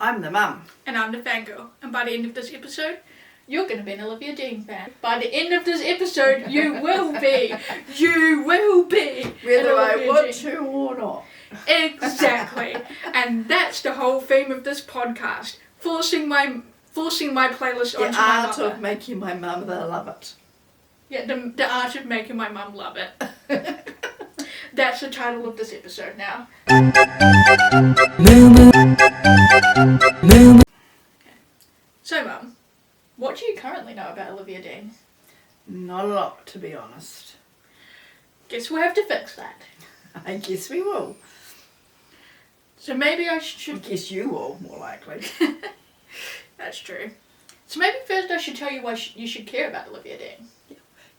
I'm the mum. And I'm the fangirl. And by the end of this episode, you're going to be an Olivia Dean fan. By the end of this episode, you will be. You will be. Whether I want to or not. Exactly. And that's the whole theme of this podcast. Forcing my playlist onto my The art mother. of making my mother love it. Yeah, the art of making my mum love it. That's the title of this episode now. So, Mum, what do you currently know about Olivia Dean? Not a lot, to be honest. Guess we'll have to fix that. I guess we will. So maybe I I should... guess you will, more likely. That's true. So maybe first I should tell you why you should care about Olivia Dean.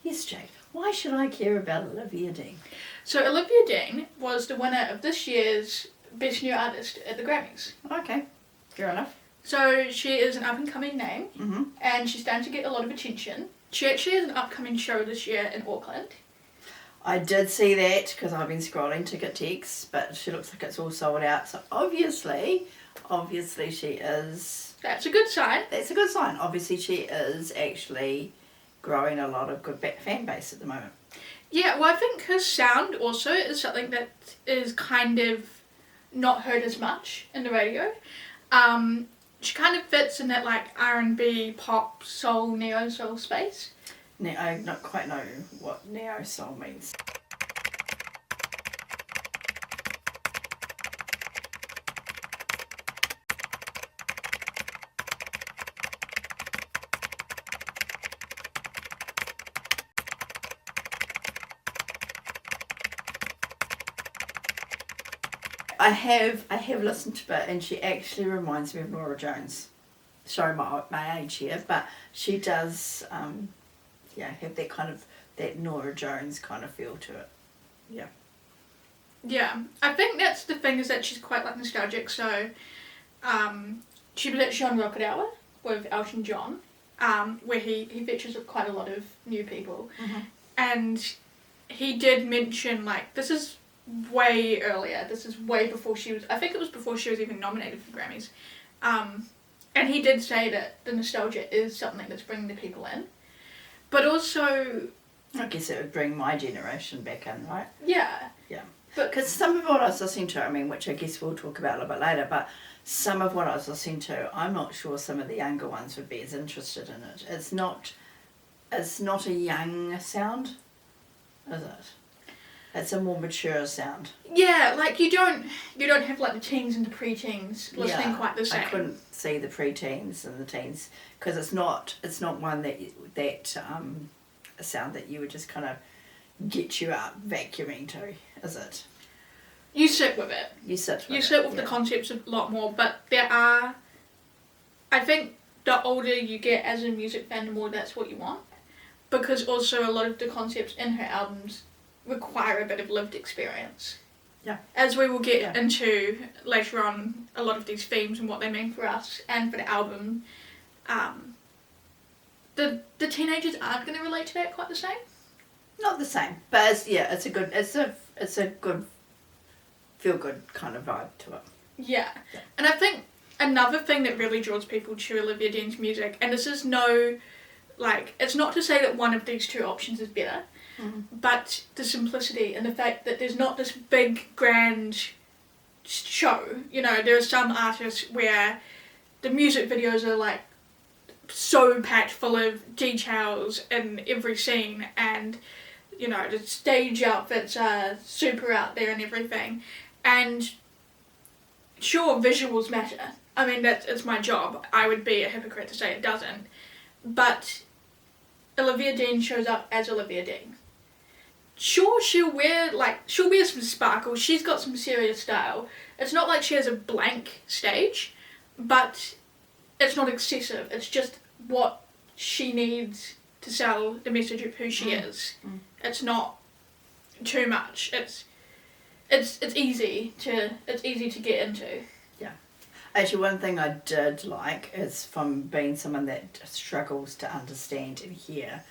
Yes, Jake. Why should I care about Olivia Dean? So Olivia Dean was the winner of this year's Best New Artist at the Grammys. Okay, fair enough. So she is an up-and-coming name, Mm-hmm. and she's starting to get a lot of attention. She actually has an upcoming show this year in Auckland. I did see that because I've been scrolling ticket texts, but she looks like it's all sold out. So obviously she is... That's a good sign. That's a good sign. Obviously she is actually growing a lot of good fan base at the moment. Yeah, well I think her sound also is something that is kind of not heard as much in the radio. She kind of fits in that like R&B, pop, soul, neo-soul space. I don't quite know what neo-soul means. I have listened to it, and she actually reminds me of Nora Jones. Sorry, my age here, but she does, have that Nora Jones kind of feel to it. Yeah. Yeah, I think that's the thing, is that she's quite like nostalgic. So, she was actually on Rocket Hour with Elton John, where he features quite a lot of new people, and he did mention like this is way earlier. This is way before she was. I think it was before she was even nominated for Grammys, and he did say that the nostalgia is something that's bringing the people in, but also. I guess it would bring my generation back in, right? Yeah. Yeah. But because some of what I was listening to, I mean, which I guess we'll talk about a little bit later, but some of what I was listening to, I'm not sure some of the younger ones would be as interested in it. It's not a young sound, is it? It's a more mature sound. yeah, like you don't have like the teens and the pre-teens listening quite the same. I couldn't see the pre-teens and the teens because it's not one that a sound that you would just kind of get you out vacuuming to, is it? You sit with it. You sit with the concepts a lot more, but I think the older you get as a music fan, the more that's what you want. Because also a lot of the concepts in her albums require a bit of lived experience. Yeah. As we will get into later on, a lot of these themes and what they mean for us and for the album, the teenagers aren't going to relate to that quite the same. Not the same, but it's a good feel good kind of vibe to it. Yeah. And I think another thing that really draws people to Olivia Dean's music, and this is it's not to say that one of these two options is better, but the simplicity and the fact that there's not this big grand show. You know, there are some artists where the music videos are like so packed full of details in every scene, and you know, the stage outfits are super out there and everything. And sure, visuals matter. I mean, it's my job. I would be a hypocrite to say it doesn't. But Olivia Dean shows up as Olivia Dean. Sure, she'll wear some sparkle. She's got some serious style. It's not like she has a blank stage, but it's not excessive. It's just what she needs to sell the message of who she is. It's not too much. It's easy to get into. Yeah. Actually, one thing I did like is, from being someone that struggles to understand and hear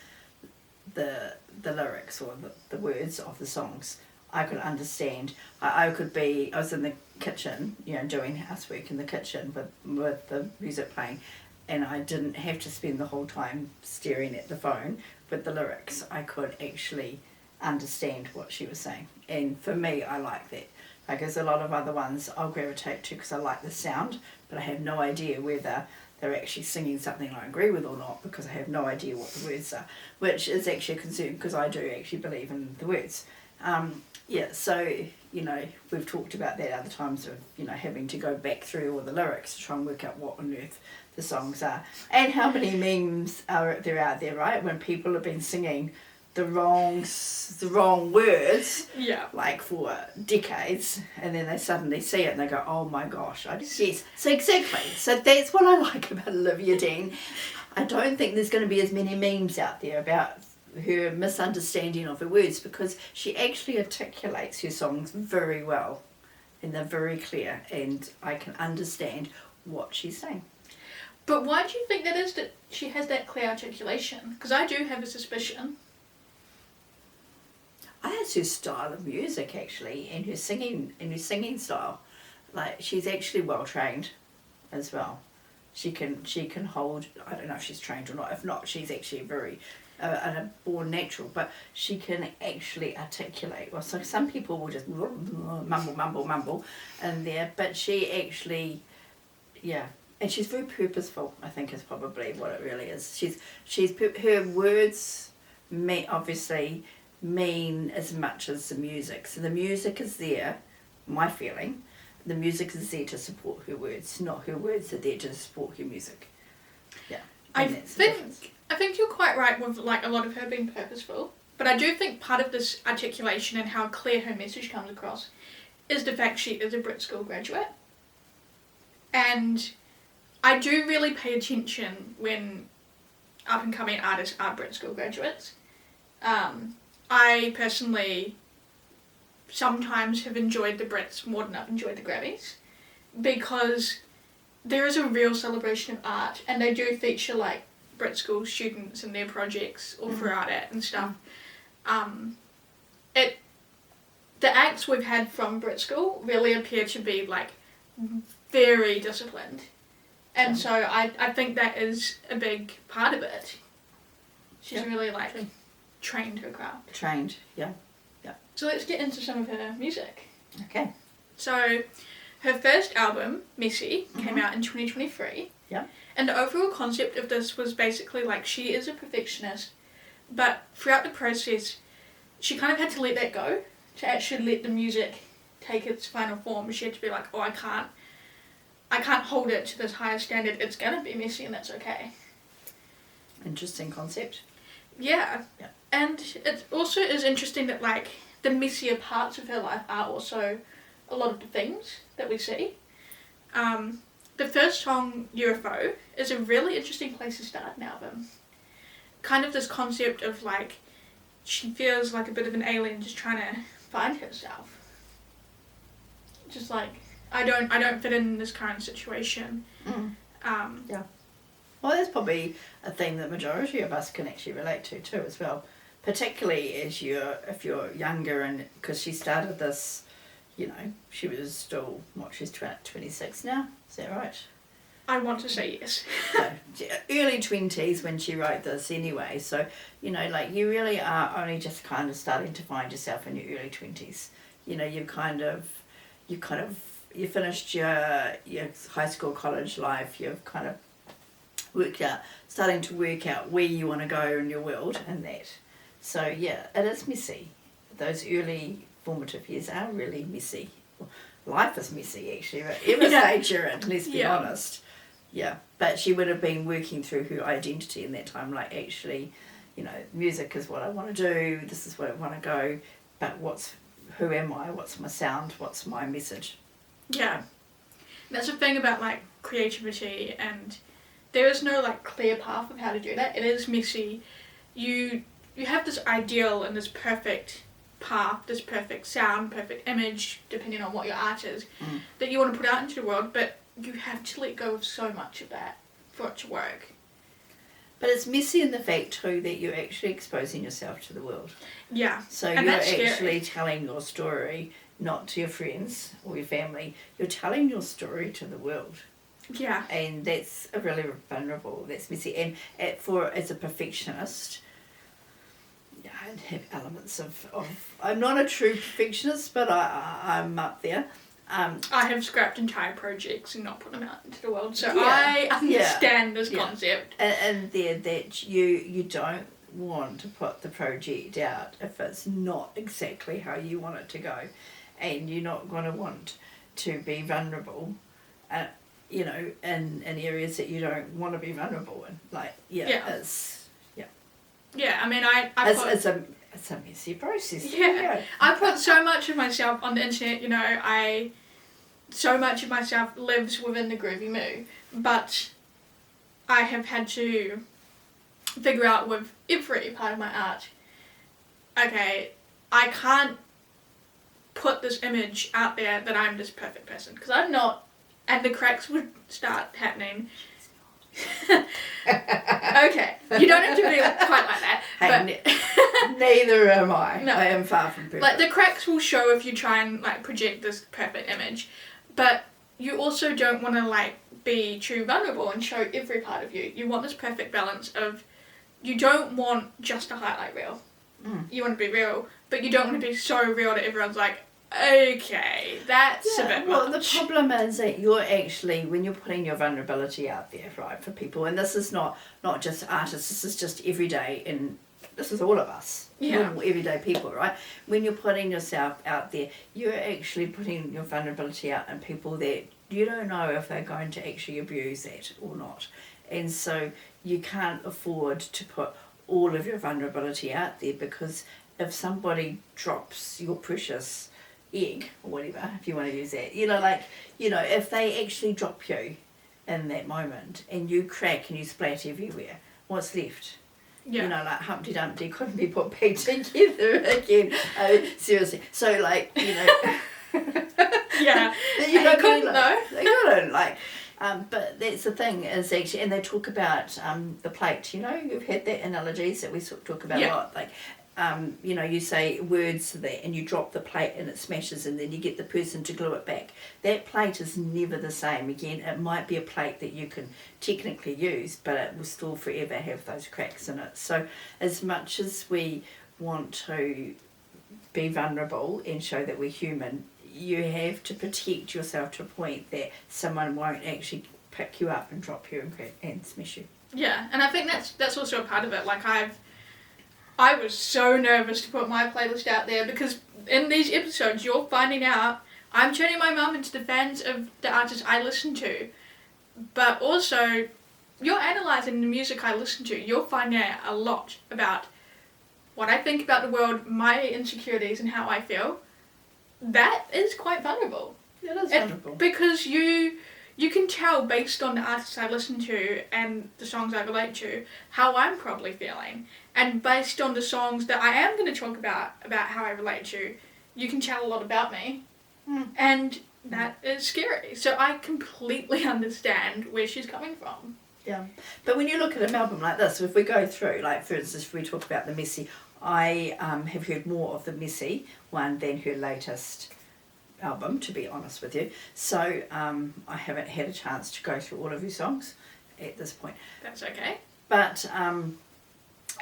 the lyrics or the words of the songs, I could understand. I was in the kitchen, doing housework in the kitchen with the music playing, and I didn't have to spend the whole time staring at the phone with the lyrics. I could actually understand what she was saying, and for me, I like that. Like, there's a lot of other ones I'll gravitate to because I like the sound, but I have no idea whether they're actually singing something I agree with or not, because I have no idea what the words are, which is actually a concern because I do actually believe in the words. So, we've talked about that other times of, having to go back through all the lyrics to try and work out what on earth the songs are. And how many memes are there out there, right? When people have been singing the wrong words, like for decades, and then they suddenly see it and they go, oh my gosh, yes. So exactly. So that's what I like about Olivia Dean. I don't think there's going to be as many memes out there about her misunderstanding of her words, because she actually articulates her songs very well and they're very clear and I can understand what she's saying. But why do you think that is, that she has that clear articulation? Because I do have a suspicion. I think it's her style of music actually, and her singing style. Like, she's actually well trained as well. She can hold, I don't know if she's trained or not. If not, she's actually very a born natural, but she can actually articulate. Well, so some people will just mumble in there, but she actually, and she's very purposeful, I think is probably what it really is. Her words obviously mean as much as the music. So the music is there, my feeling, the music is there to support her words, not her words are there to support her music. Yeah. I think you're quite right with like a lot of her being purposeful, but I do think part of this articulation and how clear her message comes across is the fact she is a Brit School graduate. And I do really pay attention when up and coming artists are Brit School graduates. I personally sometimes have enjoyed the Brits more than I've enjoyed the Grammys, because there is a real celebration of art, and they do feature like Brit School students and their projects all throughout it and stuff. The acts we've had from Brit School really appear to be like very disciplined, and so I think that is a big part of it. She's really like trained her craft. Trained, yeah. So let's get into some of her music. Okay. So her first album, Messy, came out in 2023. Yeah. And the overall concept of this was basically like she is a perfectionist, but throughout the process, she kind of had to let that go to actually let the music take its final form. She had to be like, oh, I can't hold it to this higher standard. It's gonna be messy, and that's okay. Interesting concept. Yeah. And it also is interesting that like the messier parts of her life are also a lot of the things that we see. The first song, UFO, is a really interesting place to start an album. Kind of this concept of like, she feels like a bit of an alien just trying to find herself. Just like, I don't fit in this current situation. Well, that's probably a theme that majority of us can actually relate to too as well. Particularly if you're younger, and because she started this, she was still, she's 26 now, is that right? I want to say yes. So, early 20s when she wrote this anyway, so, like you really are only just kind of starting to find yourself in your early 20s. You finished your high school, college life, you've kind of starting to work out where you want to go in your world and that. So yeah, it is messy. Those early formative years are really messy. Life is messy actually, but every stage you're in, let's be honest. Yeah, but she would have been working through her identity in that time, like actually, music is what I want to do, this is where I want to go, but who am I, what's my sound, what's my message? Yeah. That's the thing about like creativity, and there is no like clear path of how to do that. It is messy. You have this ideal and this perfect path, this perfect sound, perfect image, depending on what your art is, that you want to put out into the world, but you have to let go of so much of that for it to work. But it's messy in the fact too that you're actually exposing yourself to the world. Yeah. So And you're that's scary. actually telling your story not to your friends or your family. You're telling your story to the world. Yeah. And that's a really vulnerable, that's messy. And as a perfectionist, yeah, I have elements of I'm not a true perfectionist, but I'm up there. I have scrapped entire projects and not put them out into the world, so Yeah, I understand this yeah. concept. And there that you don't want to put the project out if it's not exactly how you want it to go, and you're not going to want to be vulnerable, you know, in areas that you don't want to be vulnerable in. Like, it's Yeah, I mean, it's a messy process. Yeah, I put so much of myself on the internet, you know, so much of myself lives within the groovy moo, but I have had to figure out with every part of my art, okay, I can't put this image out there that I'm this perfect person, because I'm not, and the cracks would start happening. Okay, you don't have to be quite like that. Hey, but neither am I. No. I am far from perfect. Like, the cracks will show if you try and like project this perfect image, but you also don't want to like be too vulnerable and show every part of you. You want this perfect balance of, you don't want just a highlight reel. You want to be real, but you don't want to be so real that everyone's like, okay, that's a bit well, much. the problem is that you're actually, when you're putting your vulnerability out there, right, for people, and this is not just artists, this is just everyday, and this is all of us, normal everyday people, right? When you're putting yourself out there, you're actually putting your vulnerability out in people that you don't know if they're going to actually abuse that or not. And so you can't afford to put all of your vulnerability out there, because if somebody drops your precious egg or whatever, if you want to use that, if they actually drop you in that moment and you crack and you splat everywhere, what's left? Yeah. Like Humpty Dumpty couldn't be put back together again. Seriously. So Yeah. they couldn't though. They couldn't but that's the thing is actually, and they talk about the plate. You've had that analogies that we talk about a lot. Like, you say words to that and you drop the plate and it smashes and then you get the person to glue it back. That plate is never the same again. It might be a plate that you can technically use, but it will still forever have those cracks in it. So as much as we want to be vulnerable and show that we're human, you have to protect yourself to a point that someone won't actually pick you up and drop you and smash you. Yeah, and I think that's also a part of it. Like, I was so nervous to put my playlist out there, because in these episodes you're finding out I'm turning my mum into the fans of the artists I listen to, but also you're analysing the music I listen to. You're finding out a lot about what I think about the world, my insecurities and how I feel. That is quite vulnerable. It is vulnerable. Because you can tell based on the artists I listen to and the songs I relate to how I'm probably feeling. And based on the songs that I am going to talk about how I relate to, you can tell a lot about me. And that is scary. So I completely understand where she's coming from. Yeah. But when you look at an album like this, if we go through, like for instance, if we talk about the Messy, I have heard more of the Messy one than her latest album, to be honest with you. So I haven't had a chance to go through all of her songs at this point. That's okay. But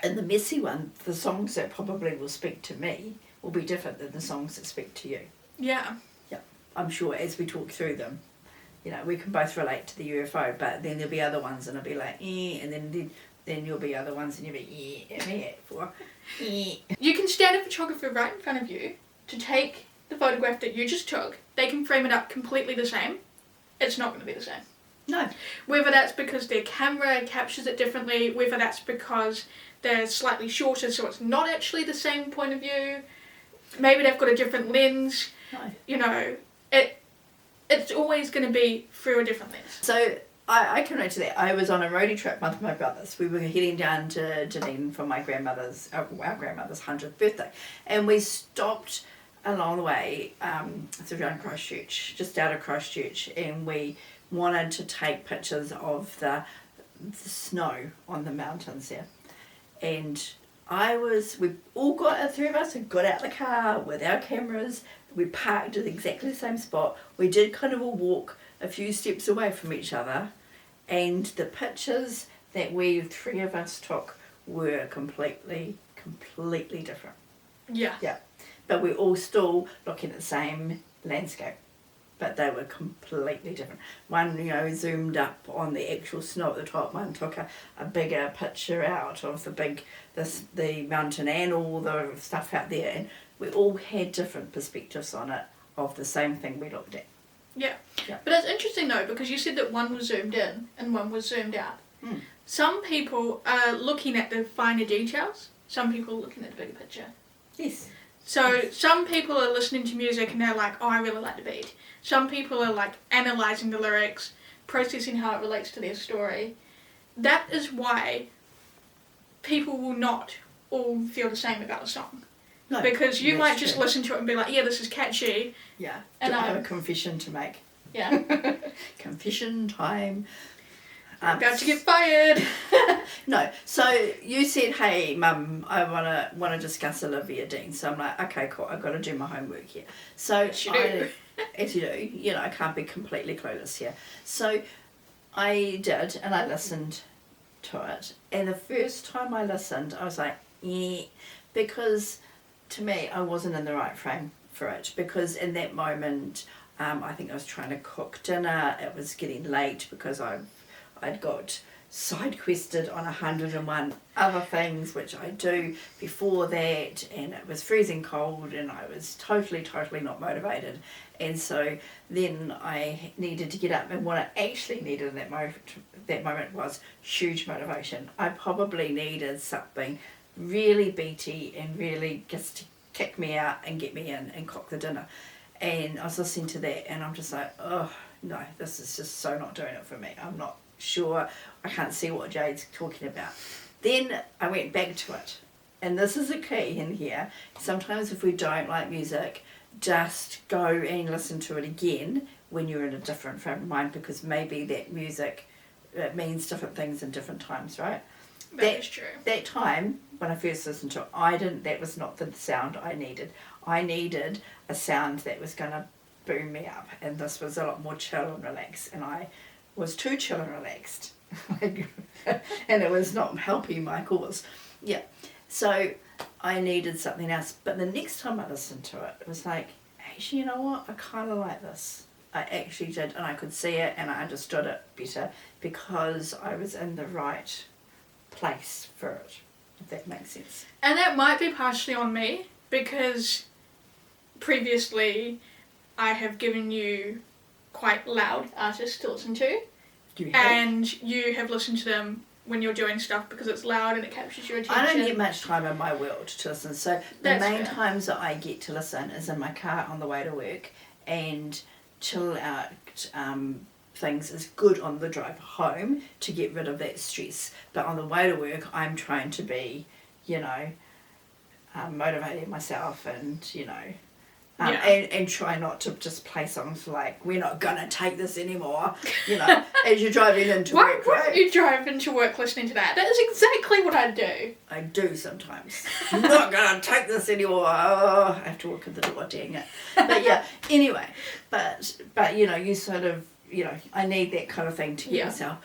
in the Messy one, the songs that probably will speak to me will be different than the songs that speak to you. Yeah. Yeah. I'm sure as we talk through them, we can both relate to the UFO, but then there'll be other ones and I'll be like, and then you'll be other ones and you'll be, You can stand a photographer right in front of you to take the photograph that you just took. They can frame it up completely the same. It's not going to be the same. No. Whether that's because their camera captures it differently, whether that's because they're slightly shorter so it's not actually the same point of view, maybe they've got a different lens. No. It's always going to be through a different lens. So I can relate to that. I was on a roadie trip with my brothers. We were heading down to Dunedin for my grandmother's, our grandmother's 100th birthday. And we stopped along the way, it's around Christchurch, just out of Christchurch, and we wanted to take pictures of the snow on the mountains there. And we all got, the three of us had got out the car with our cameras. We parked at exactly the same spot. We did kind of all walk a few steps away from each other. And the pictures that we three of us took were completely different. Yeah. Yeah. But we're all still looking at the same landscape. But they were completely different. One, zoomed up on the actual snow at the top. One took a bigger picture out of the mountain and all the stuff out there. And we all had different perspectives on it of the same thing we looked at. Yeah. But it's interesting though, because you said that one was zoomed in and one was zoomed out. Some people are looking at the finer details. Some people are looking at the bigger picture. Yes. So some people are listening to music and they're like, oh, I really like the beat. Some people are like analysing the lyrics, processing how it relates to their story. That is why people will not all feel the same about a song. No, because you might just true. listen to it and be like, yeah, this is catchy. Yeah. And I have a confession to make. Yeah. Confession time. About to get fired. No, so you said, hey mum, I wanna discuss Olivia Dean. So I'm like, okay, cool, I've got to do my homework here. So As you do. As you do, I can't be completely clueless here. So I did, and I listened to it. And the first time I listened, I was like, yeah, because to me, I wasn't in the right frame for it. Because in that moment, I think I was trying to cook dinner. It was getting late because I'd got side quested on 101 other things, which I do before that, and it was freezing cold and I was totally not motivated. And so then I needed to get up, and what I actually needed in that moment was huge motivation. I probably needed something really beaty and really just to kick me out and get me in and cook the dinner. And I was listening to that and I'm just like, oh no, this is just so not doing it for me. I'm not sure, I can't see what Jade's talking about. Then I went back to it, and this is a key in here. Sometimes if we don't like music, just go and listen to it again when you're in a different frame of mind, because maybe that music, it means different things in different times, right? That is true. That time when I first listened to it, that was not the sound I needed. I needed a sound that was going to boom me up, and this was a lot more chill and relaxed, and I was too chill and relaxed. And it was not helping my cause. Yeah. So I needed something else. But the next time I listened to it, it was like, actually, you know what? I kind of like this. I actually did, and I could see it and I understood it better because I was in the right place for it, if that makes sense. And that might be partially on me, because previously I have given you quite loud artists to listen to. And you have listened to them when you're doing stuff because it's loud and it captures your attention. I don't get much time in my world to listen, so the main times that I get to listen is in my car on the way to work, and chill out things is good on the drive home to get rid of that stress. But on the way to work, I'm trying to be, motivating myself and, and try not to just play songs like, we're not going to take this anymore, as you're driving into work, Why right? wouldn't you drive into work listening to that? That is exactly what I do. I do sometimes. I'm not going to take this anymore. Oh, I have to walk in the door, dang it. But yeah, anyway, but you sort of, I need that kind of thing to get myself,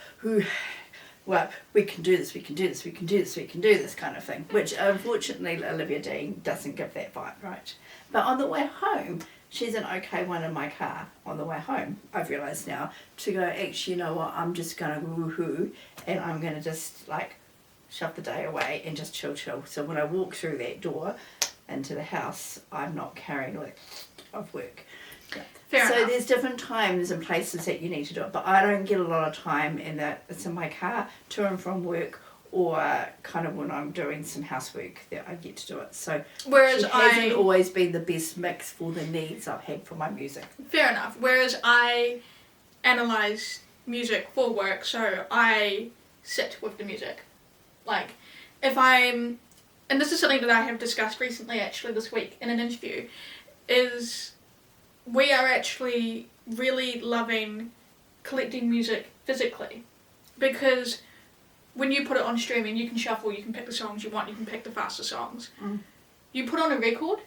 well, we can do this, we can do this, we can do this, we can do this kind of thing, which unfortunately Olivia Dean doesn't give that vibe, right? But on the way home, she's an okay one in my car on the way home, I've realised now, to go, actually, you know what, I'm just going to woohoo, and I'm going to just, shove the day away and just chill. So when I walk through that door into the house, I'm not carrying work of work. Yeah. Fair enough. There's different times and places that you need to do it, but I don't get a lot of time in that it's in my car to and from work, or kind of when I'm doing some housework that I get to do it. So Whereas it hasn't always been the best mix for the needs I've had for my music. Fair enough. Whereas I analyse music for work, so I sit with the music. If I'm, and this is something that I have discussed recently actually this week in an interview, is we are actually really loving collecting music physically, because when you put it on streaming, you can shuffle, you can pick the songs you want, you can pick the faster songs. You put on a record,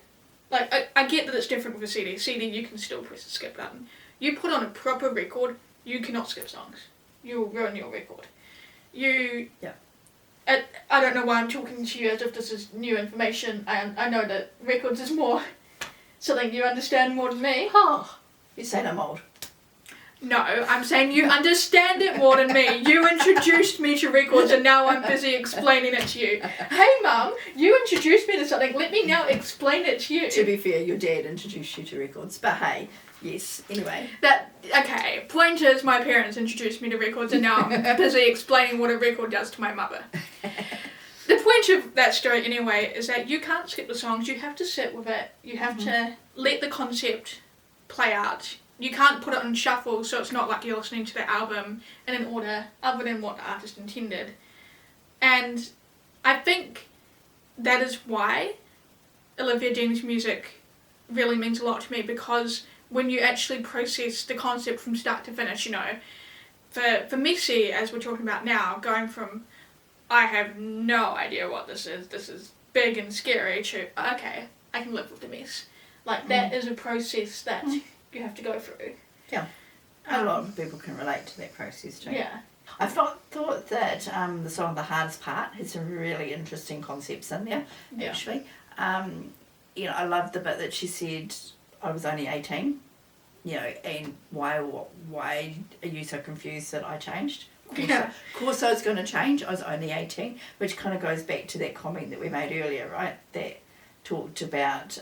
like, I get that it's different with a CD. CD, you can still press the skip button. You put on a proper record, you cannot skip songs. You'll ruin your record. I don't know why I'm talking to you as if this is new information. I know that records is more something you understand more than me. Oh, you're saying I'm old. No, I'm saying you understand it more than me. You introduced me to records and now I'm busy explaining it to you. Hey Mum, you introduced me to something, let me now explain it to you. To be fair, your dad introduced you to records, but hey, yes, anyway. Okay, point is my parents introduced me to records and now I'm busy explaining what a record does to my mother. The point of that story anyway is that you can't skip the songs, you have to sit with it, you have to let the concept play out. You can't put it on shuffle so it's not like you're listening to the album in an order other than what the artist intended. And I think that is why Olivia Dean's music really means a lot to me, because when you actually process the concept from start to finish, you know, for Messy, as we're talking about now, going from I have no idea what this is big and scary, to okay, I can live with the mess. Like that is a process that you have to go through. Yeah. A lot of people can relate to that process too. Yeah. I thought that the song The Hardest Part has some really interesting concepts in there, actually. You know, I love the bit that she said, I was only 18, you know, and why are you so confused that I changed? Of course I was going to change, I was only 18, which kind of goes back to that comment that we made earlier, right? That talked about,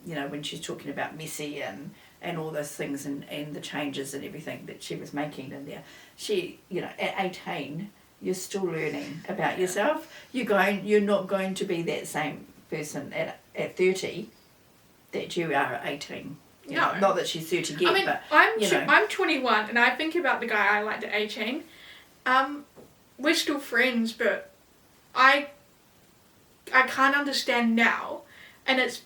you know, when she's talking about Messy and all those things and the changes and everything that she was making in there. She, you know, at 18, you're still learning about yourself. You're not going to be that same person at 30 that you are at 18. You know, not that she's 30 yet, I mean, but I'm 21 and I think about the guy I liked at 18. We're still friends, but I can't understand now, and it's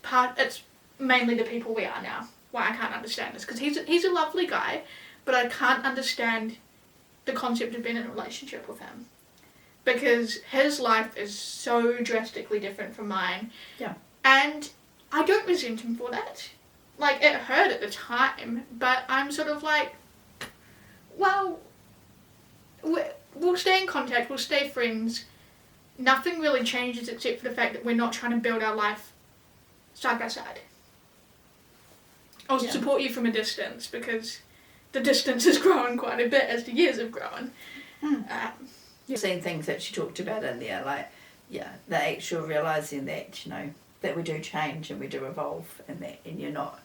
mainly the people we are now why I can't understand this, because he's a lovely guy, but I can't understand the concept of being in a relationship with him, because his life is so drastically different from mine. Yeah. And I don't resent him for that. Like, it hurt at the time, but I'm sort of like, well, we'll stay in contact, we'll stay friends. Nothing really changes except for the fact that we're not trying to build our life side by side. I'll support you from a distance, because the distance has grown quite a bit as the years have grown. You've seen things that she talked about in there, like, the actual realising that, you know, that we do change and we do evolve, and you're not,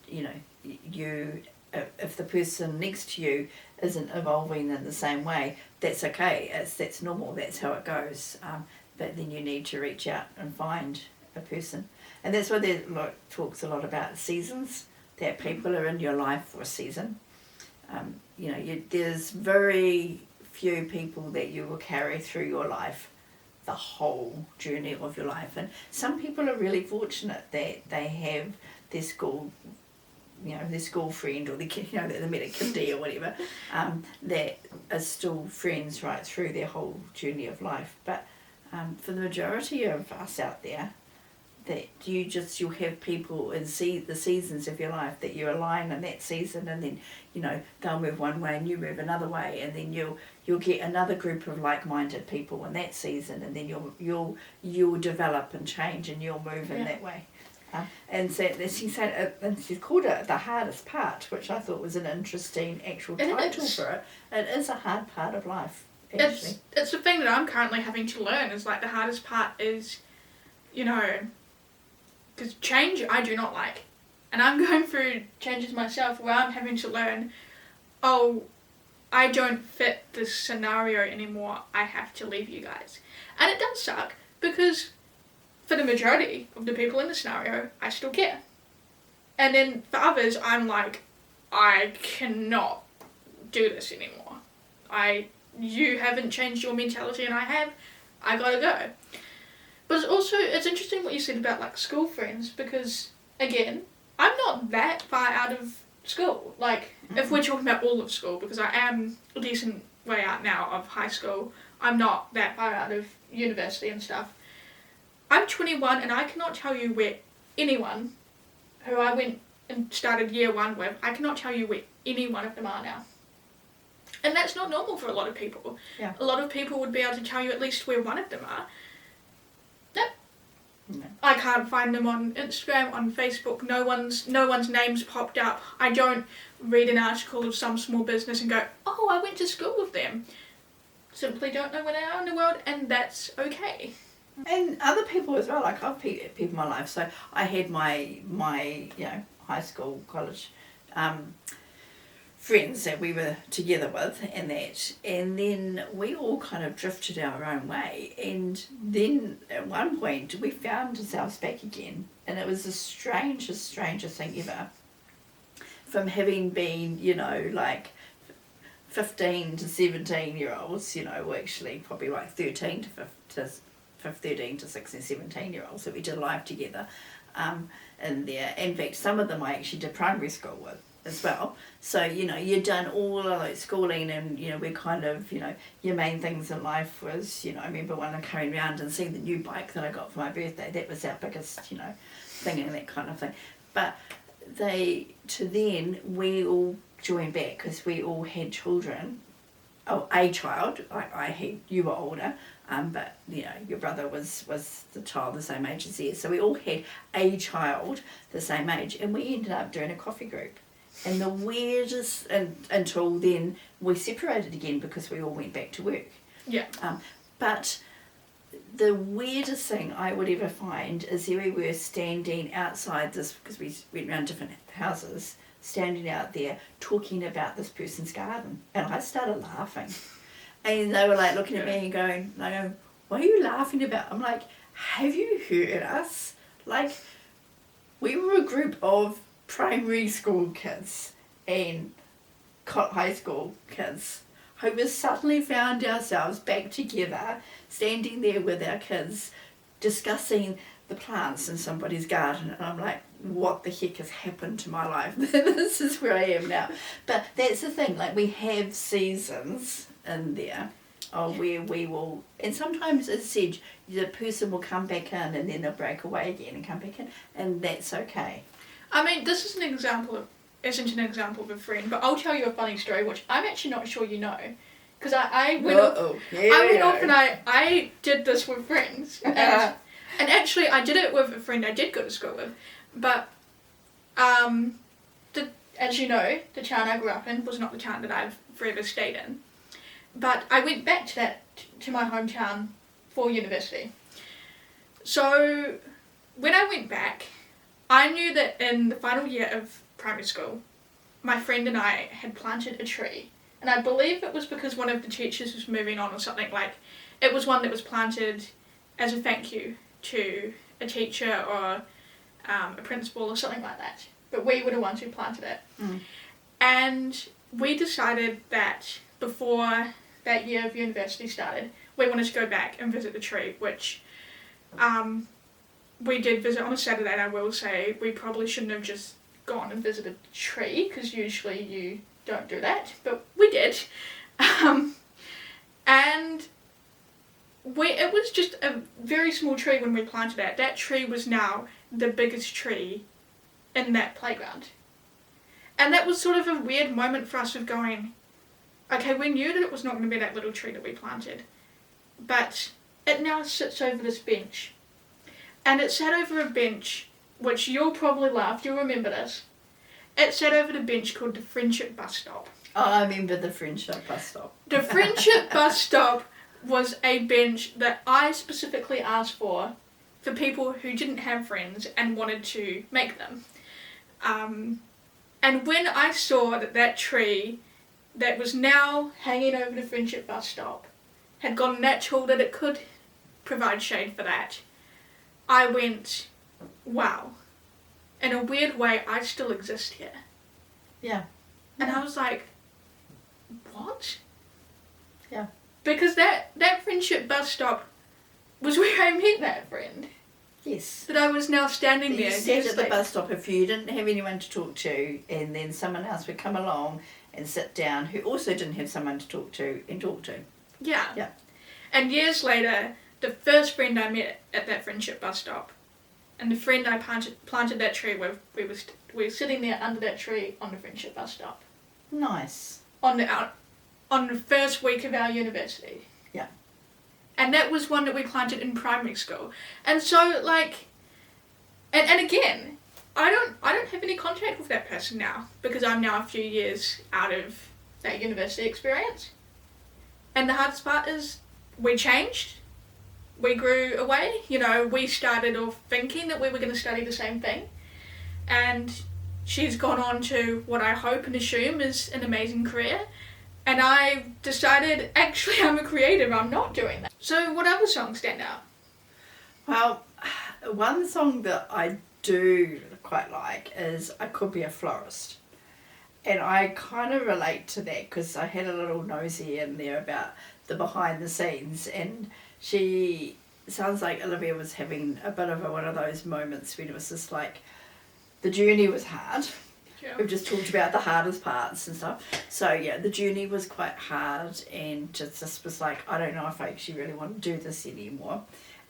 you know, if the person next to you isn't evolving in the same way, that's okay, that's normal, that's how it goes. But then you need to reach out and find a person. And that's why there talks a lot about seasons, that people are in your life for a season. You know, there's very few people that you will carry through your life, the whole journey of your life. And some people are really fortunate that they have their school, you know, their school friend, or the kid, you know, that they met at kindy or whatever, that are still friends right through their whole journey of life. But for the majority of us out there, that you'll have people in the seasons of your life that you align in that season, and then, you know, they'll move one way and you move another way, and then you'll get another group of like-minded people in that season, and then you'll develop and change and you'll move in that way. And so she said, and she's called it The Hardest Part, which I thought was an interesting actual title for it. It is a hard part of life, actually. It's the thing that I'm currently having to learn, is like the hardest part is, you know, because change I do not like. And I'm going through changes myself where I'm having to learn, oh, I don't fit this scenario anymore, I have to leave you guys. And it does suck, because for the majority of the people in the scenario, I still care. And then for others, I'm like, I cannot do this anymore. You haven't changed your mentality and I have, I gotta go. But it's interesting what you said about like school friends, because again, I'm not that far out of school. Like, if we're talking about all of school, because I am a decent way out now of high school. I'm not that far out of university and stuff. I'm 21 and I cannot tell you where anyone who I went and started year 1 with, I cannot tell you where any one of them are now. And that's not normal for a lot of people. Yeah. A lot of people would be able to tell you at least where one of them are. Nope. No. I can't find them on Instagram, on Facebook. No one's name's popped up. I don't read an article of some small business and go, oh, I went to school with them. Simply don't know where they are in the world, and that's okay. And other people as well, like I've people in my life. So I had my high school, college friends that we were together with and that, and then we all kind of drifted our own way, and then at one point we found ourselves back again, and it was the strangest thing ever. From having been, like 15 to 17 year olds, well, actually probably like 13 to 16, 17 year olds that we did life together in there. In fact, some of them I actually did primary school with as well. So, you'd done all of like schooling, and, we're kind of, your main things in life was, I remember when I came around and seeing the new bike that I got for my birthday, that was our biggest, thing and that kind of thing. But we all joined back because we all had children. Oh, a child. You were older, but your brother was the child the same age as theirs. So we all had a child the same age, and we ended up doing a coffee group. And the weirdest, until then we separated again because we all went back to work. Yeah. But the weirdest thing I would ever find is here we were standing outside this, because we went around different houses, standing out there talking about this person's garden, and I started laughing, and they were like looking at me and going, what are you laughing about? I'm like, have you heard us? Like, we were a group of primary school kids and high school kids who we suddenly found ourselves back together, standing there with our kids, discussing the plants in somebody's garden, and I'm like, what the heck has happened to my life? This is where I am now. But that's the thing, like, we have seasons in there of where we will, and sometimes it's said the person will come back in and then they'll break away again and come back in, and that's okay. I mean, this isn't an example of a friend, but I'll tell you a funny story, which I'm actually not sure you know, because I went off and I did this with friends, and actually I did it with a friend I did go to school with, but as you know, the town I grew up in was not the town that I've forever stayed in, but I went back to my hometown for university. So when I went back, I knew that in the final year of primary school, my friend and I had planted a tree. And I believe it was because one of the teachers was moving on or something. Like, it was one that was planted as a thank you to a teacher or a principal or something like that. But we were the ones who planted it. Mm. And we decided that before that year of university started, we wanted to go back and visit the tree, which we did visit on a Saturday, and I will say we probably shouldn't have just gone and visited the tree, because usually you don't do that, but we did. And it was just a very small tree when we planted it. That tree was now the biggest tree in that playground. And that was sort of a weird moment for us of going, okay, we knew that it was not going to be that little tree that we planted, but it now sits over this bench. And it sat over a bench, which you'll probably laugh, you'll remember this. It sat over the bench called the Friendship Bus Stop. Oh, I remember the Friendship Bus Stop. The Friendship Bus Stop was a bench that I specifically asked for people who didn't have friends and wanted to make them. And when I saw that tree that was now hanging over the Friendship Bus Stop had gotten that tall that it could provide shade for that, I went, wow. In a weird way, I still exist here. Yeah. And I was like, what? Yeah. Because that Friendship Bus Stop was where I met that friend. Yes. That I was now standing there. You sat at the bus stop if you didn't have anyone to talk to, and then someone else would come along and sit down, who also didn't have someone to talk to. Yeah. Yeah. And years later, the first friend I met at that friendship bus stop, and the friend I planted that tree with, we were sitting there under that tree on the friendship bus stop. Nice. On the first week of our university. Yeah. And that was one that we planted in primary school. And so, like, and again, I don't have any contact with that person now, because I'm now a few years out of that university experience. And the hardest part is we changed. We grew away. You know, we started off thinking that we were going to study the same thing. And she's gone on to what I hope and assume is an amazing career. And I decided, actually, I'm a creative. I'm not doing that. So what other songs stand out? Well, one song that I do quite like is I Could Be a Florist. And I kind of relate to that because I had a little nosy in there about the behind the scenes, and she sounds like Olivia was having a bit of one of those moments when it was just like the journey was hard. Yeah. We've just talked about the hardest parts and stuff. So yeah, the journey was quite hard, and just was like, I don't know if I actually really want to do this anymore.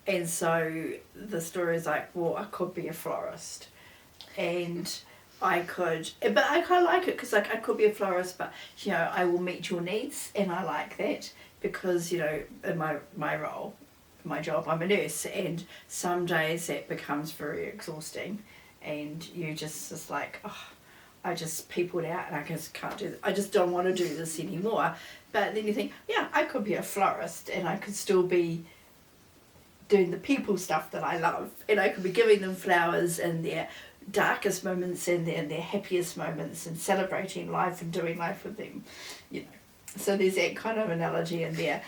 And so the story is like, well, I could be a florist. And I could, but I kind of like it because like I could be a florist, but you know, I will meet your needs, and I like that because, you know, in my role, my job, I'm a nurse, and some days that becomes very exhausting, and you just like, oh, I just peopled out and I just can't do this. I just don't want to do this anymore. But then you think, yeah, I could be a florist and I could still be doing the people stuff that I love, and I could be giving them flowers in their darkest moments and their happiest moments, and celebrating life and doing life with them, you know. So there's that kind of analogy in there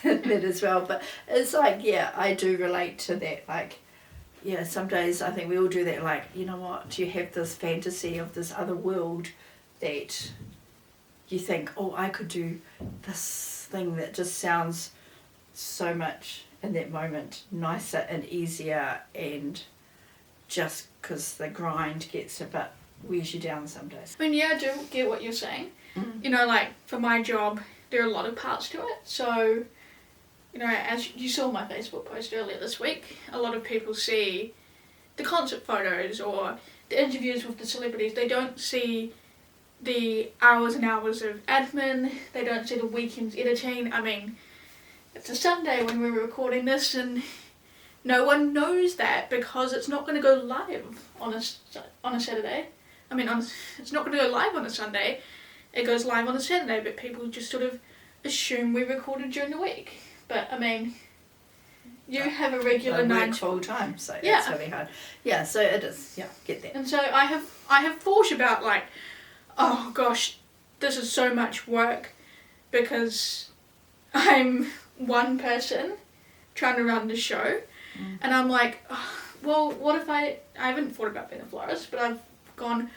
that as well. But it's like, yeah, I do relate to that. Like, yeah, some days I think we all do that. Like, you know what? You have this fantasy of this other world that you think, oh, I could do this thing that just sounds so much in that moment nicer and easier, and just because the grind gets a bit wears you down some days. I mean, yeah, I do get what you're saying. Mm. You know, like, for my job, there are a lot of parts to it. So, you know, as you saw my Facebook post earlier this week, a lot of people see the concert photos or the interviews with the celebrities. They don't see the hours and hours of admin. They don't see the weekends editing. I mean, it's a Sunday when we're recording this, and no one knows that because it's not going to go live on a Saturday. I mean, it's not going to go live on a Sunday. It goes live on a Saturday, but people just sort of assume we recorded during the week. But I mean, you have a regular 9 to full time, so yeah. It's really hard. Yeah, so it is. Yeah, get that. And so I have thought about, like, oh gosh, this is so much work because I'm one person trying to run the show, and I'm like, oh, well, what if I haven't thought about being a florist, but I've gone,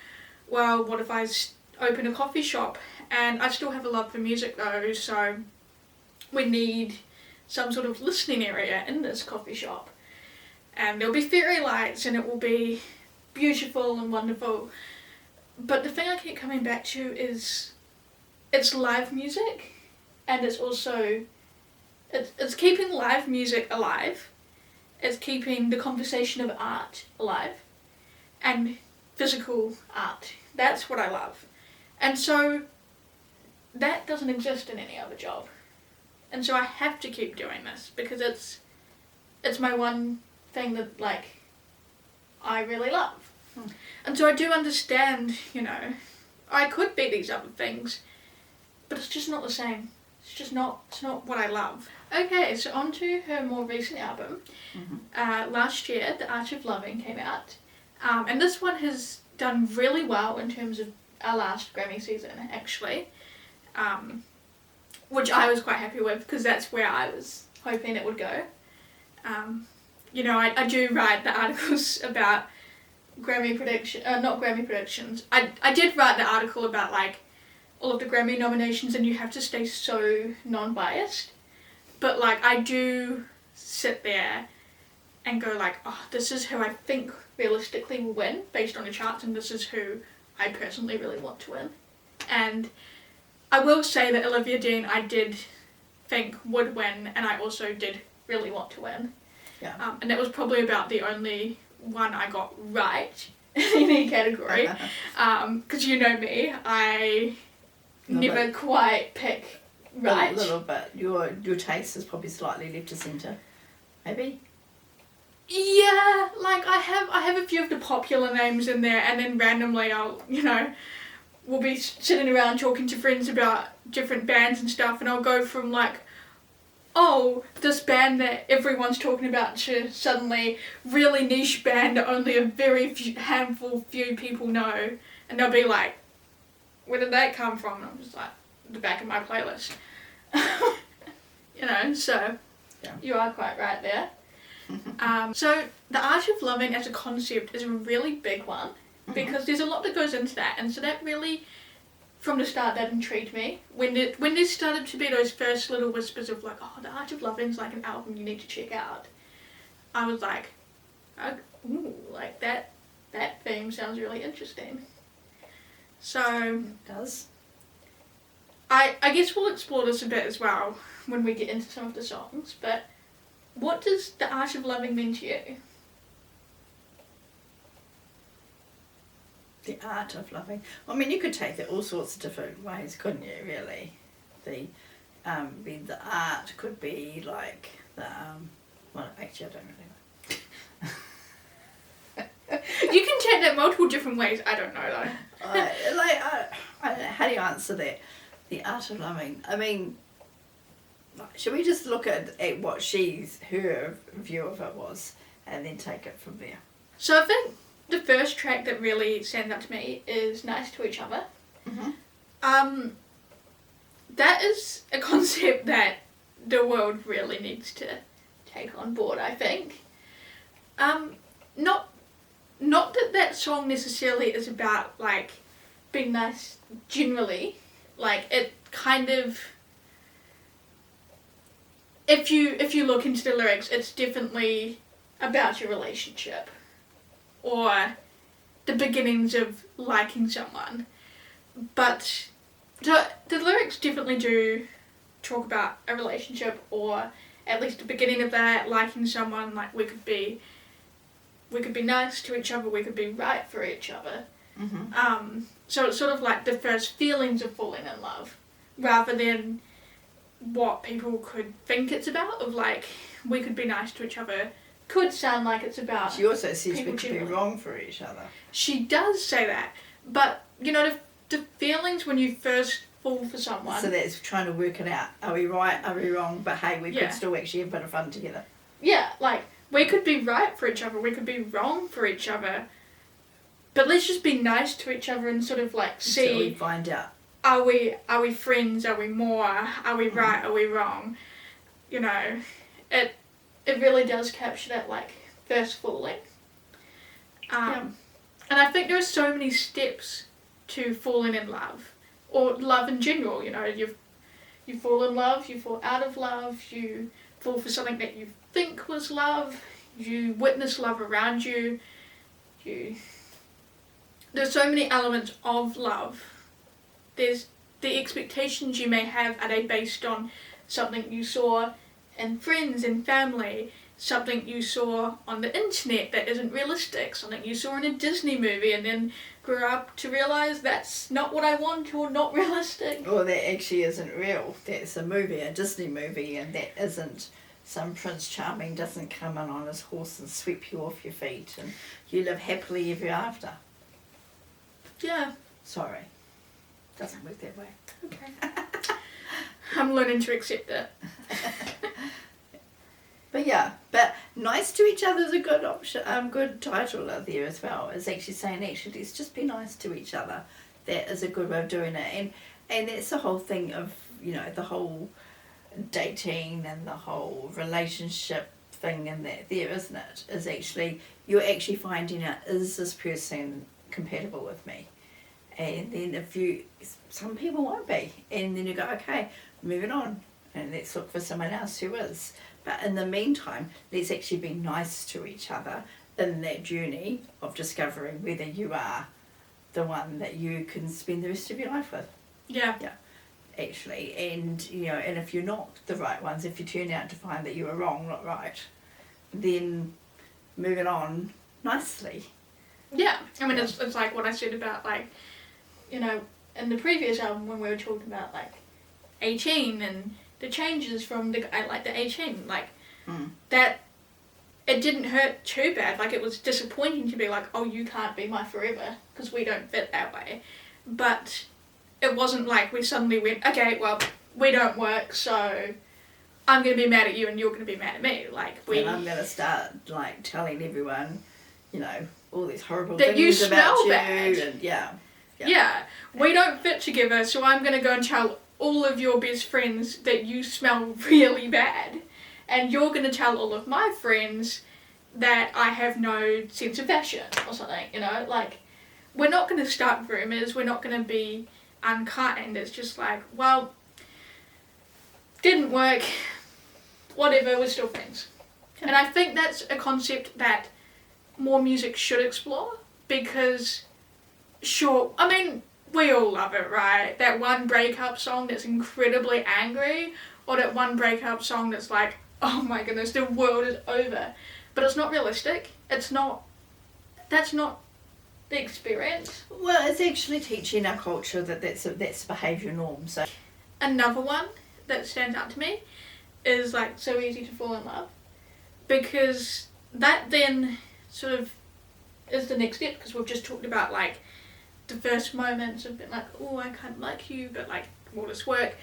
well, what if I open a coffee shop? And I still have a love for music though, so we need some sort of listening area in this coffee shop, and there'll be fairy lights and it will be beautiful and wonderful. But the thing I keep coming back to is it's live music, and it's also it's keeping live music alive, it's keeping the conversation of art alive, and physical art. That's what I love. And so that doesn't exist in any other job. And so I have to keep doing this because it's my one thing that, like, I really love. And so I do understand, you know, I could be these other things, but it's just not the same. It's not what I love. Okay, so on to her more recent album. Last year, The Art of Loving came out. And this one has done really well in terms of our last Grammy season, actually. Which I was quite happy with because that's where I was hoping it would go. You know, I do write the articles about Grammy prediction, not Grammy predictions. I did write the article about, like, all of the Grammy nominations, and you have to stay so non-biased. But, like, I do sit there and go, like, oh, this is who I think realistically will win based on the charts, and this is who I personally really want to win. And I will say that Olivia Dean I did think would win, and I also did really want to win. Yeah. And that was probably about the only one I got right in any category. Because you know me, I never quite pick right. A little bit. Your taste is probably slightly left to centre, maybe. Yeah, like I have a few of the popular names in there, and then randomly we'll be sitting around talking to friends about different bands and stuff, and I'll go from like, oh, this band that everyone's talking about to suddenly really niche band that only a very few people know, and they'll be like, where did that come from? And I'm just like, the back of my playlist. So yeah. You are quite right there. So the art of loving as a concept is a really big one, because there's a lot that goes into that, and so that really, from the start, that intrigued me. When there started to be those first little whispers of like, oh, the art of loving is like an album you need to check out, I was like, ooh, like that theme sounds really interesting. So It does. I guess we'll explore this a bit as well when we get into some of the songs, but what does the art of loving mean to you? The art of loving. Well, I mean, you could take it all sorts of different ways, couldn't you? Really, the art could be like the well, actually, I don't really know. You can take that multiple different ways. I don't know though. How do you answer that? The art of loving. I mean, should we just look at what her view of it was, and then take it from there? So I think the first track that really stands out to me is Nice to Each Other. Mm-hmm. That is a concept that the world really needs to take on board, I think. Not that song necessarily is about like being nice generally. Like it kind of, if you look into the lyrics, it's definitely about your relationship or the beginnings of liking someone. But the lyrics definitely do talk about a relationship, or at least the beginning of that, liking someone. Like we could be nice to each other, we could be right for each other. Mm-hmm. So it's sort of like the first feelings of falling in love, rather than what people could think it's about, of like, we could be nice to each other, could sound like it's about. She also says we could generally be wrong for each other. She does say that, but the feelings when you first fall for someone. So that's trying to work it out. Are we right? Are we wrong? But hey, we Yeah. could still actually have a bit of fun together. Yeah, like, we could be right for each other, we could be wrong for each other, but let's just be nice to each other and sort of like see. So we find out. Are we friends? Are we more? Are we right? Are we wrong? It really does capture that like first falling. And I think there are so many steps to falling in love, or love in general. You fall in love, you fall out of love, you fall for something that you think was love, you witness love around you. There's so many elements of love. There's the expectations you may have, are they based on something you saw in friends and family, something you saw on the internet that isn't realistic, something you saw in a Disney movie and then grew up to realise that's not what I want or not realistic. Or that actually isn't real. That's a movie, a Disney movie, and that isn't some Prince Charming doesn't come in on his horse and sweep you off your feet and you live happily ever after. Yeah. Sorry. Doesn't work that way. Okay. I'm learning to accept it. But nice to each other is a good option. Good title there as well. It's actually saying let's just be nice to each other. That is a good way of doing it, and that's the whole thing of the whole dating and the whole relationship thing and that there, isn't it? Is actually you're actually finding out, is this person compatible with me? And then some people won't be, and then you go, okay, moving on, and let's look for someone else who is. But in the meantime, let's actually be nice to each other in that journey of discovering whether you are the one that you can spend the rest of your life with. Yeah. Actually, and and if you're not the right ones, if you turn out to find that you were wrong, not right, then moving on nicely. Yeah, I mean, it's like what I said about, like, in the previous album when we were talking about, like, 18 and the changes from the guy, like, the 18, like, that it didn't hurt too bad. Like, it was disappointing to be like, oh, you can't be my forever, because we don't fit that way. But it wasn't like we suddenly went, okay, well, we don't work, so I'm going to be mad at you and you're going to be mad at me. Like, And I'm going to start, like, telling everyone, all these horrible that things you about smell you. bad. And Yeah, we don't fit together, so I'm going to go and tell all of your best friends that you smell really bad. And you're going to tell all of my friends that I have no sense of fashion or something, Like, we're not going to start rumours, we're not going to be unkind. It's just like, well, didn't work, whatever, we're still friends. And I think that's a concept that more music should explore, because, sure, I mean, we all love it, right? That one breakup song that's incredibly angry, or that one breakup song that's like, oh my goodness, the world is over. But it's not realistic. That's not the experience. Well, it's actually teaching our culture that's behaviour norm. So Another one that stands out to me is, like, So Easy to Fall in Love, because that then sort of is the next step, because we've just talked about, like, the first moments of being like, oh, I kind of like you, but, like, will this work?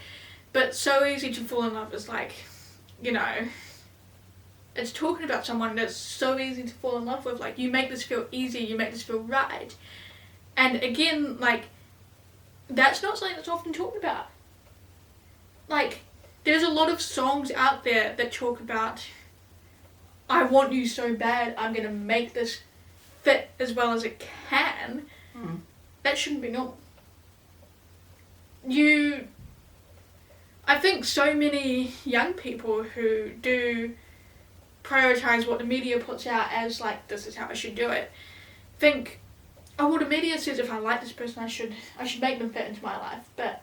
But So Easy to Fall in Love is like, it's talking about someone that's so easy to fall in love with. Like, you make this feel easy, you make this feel right. And again, like, that's not something that's often talked about. Like, there's a lot of songs out there that talk about, I want you so bad, I'm going to make this fit as well as it can. That shouldn't be normal. I think so many young people who do prioritise what the media puts out as, like, this is how I should do it, think, oh, well, the media says if I like this person, I should make them fit into my life. But